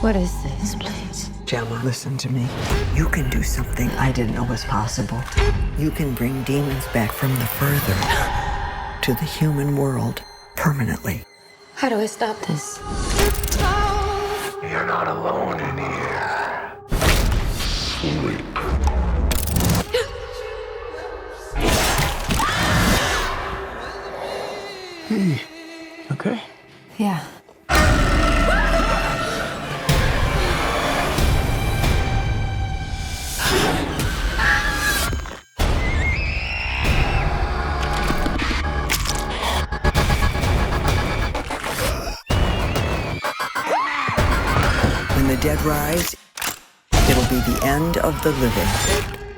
What is this place? Gemma, listen to me. You can do something I didn't know was possible. You can bring demons back from the further to the human world permanently. How do I stop this? You're not alone in here. Sleep. Hey, okay? Yeah. When the dead rise, it'll be the end of the living.